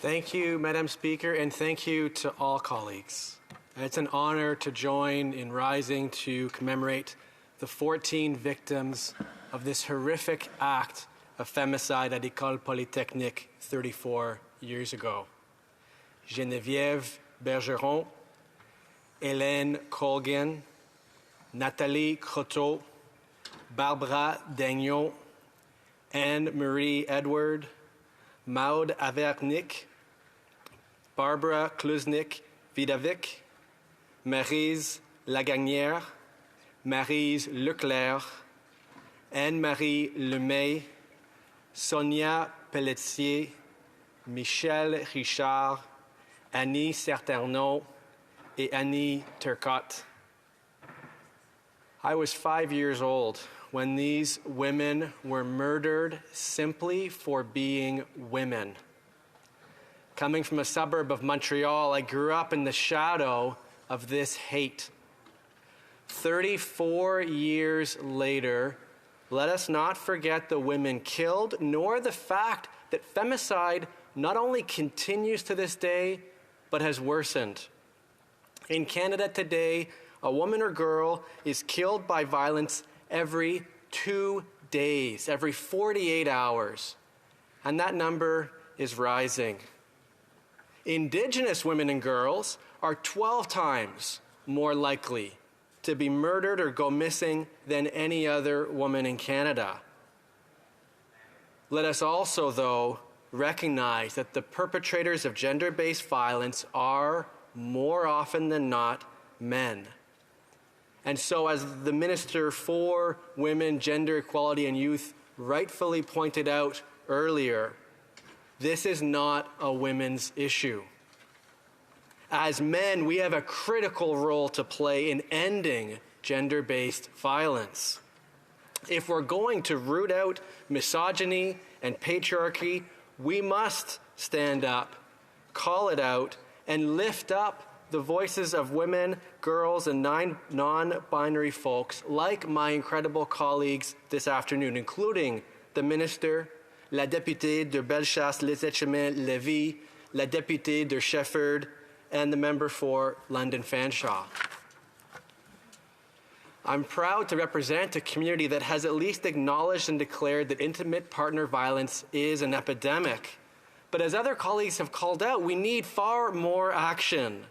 Thank you, Madam Speaker, and thank you to all colleagues. It's an honor to join in rising to commemorate the 14 victims of this horrific act of femicide at Ecole Polytechnique 34 years ago. Geneviève Bergeron, Hélène Colgan, Nathalie Croteau, Barbara Daigneault, Anne-Marie Edward, Maude Haviernick, Barbara Klucznik-Widajewicz, Maryse Laganière, Maryse Leclair, Anne-Marie Lemay, Sonia Pelletier, Michèle Richard, Annie St-Arneault, et Annie Turcotte. I was 5 years old when these women were murdered simply for being women. Coming from a suburb of Montreal, I grew up in the shadow of this hate. 34 years later, let us not forget the women killed, nor the fact that femicide not only continues to this day, but has worsened. In Canada today, a woman or girl is killed by violence every 2 days, every 48 hours, and that number is rising. Indigenous women and girls are 12 times more likely to be murdered or go missing than any other woman in Canada. Let us also, though, recognize that the perpetrators of gender-based violence are, more often than not, men. And so, as the Minister for Women, Gender Equality and Youth rightfully pointed out earlier, this is not a women's issue. As men, we have a critical role to play in ending gender-based violence. If we're going to root out misogyny and patriarchy, we must stand up, call it out, and lift up the voices of women, girls, and non-binary folks like my incredible colleagues this afternoon, including the Minister, la députée de Bellechasse-les-Etchemins-Lévis, la députée de Shefford, and the member for London Fanshawe. I'm proud to represent a community that has at least acknowledged and declared that intimate partner violence is an epidemic. But as other colleagues have called out, we need far more action.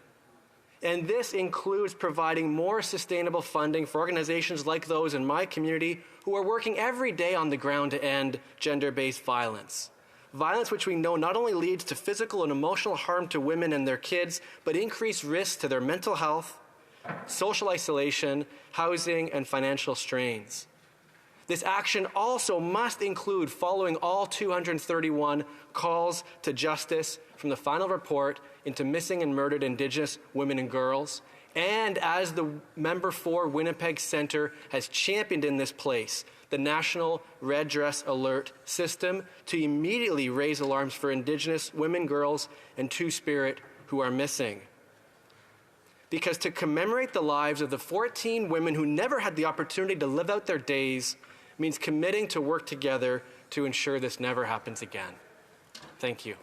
And this includes providing more sustainable funding for organizations like those in my community who are working every day on the ground to end gender-based violence. Violence which we know not only leads to physical and emotional harm to women and their kids, but increased risks to their mental health, social isolation, housing, and financial strains. This action also must include following all 231 calls to justice from the final report into missing and murdered Indigenous women and girls, and as the member for Winnipeg Centre has championed in this place, the National Red Dress Alert System to immediately raise alarms for Indigenous women, girls, and Two-Spirit who are missing. Because to commemorate the lives of the 14 women who never had the opportunity to live out their days means committing to work together to ensure this never happens again. Thank you.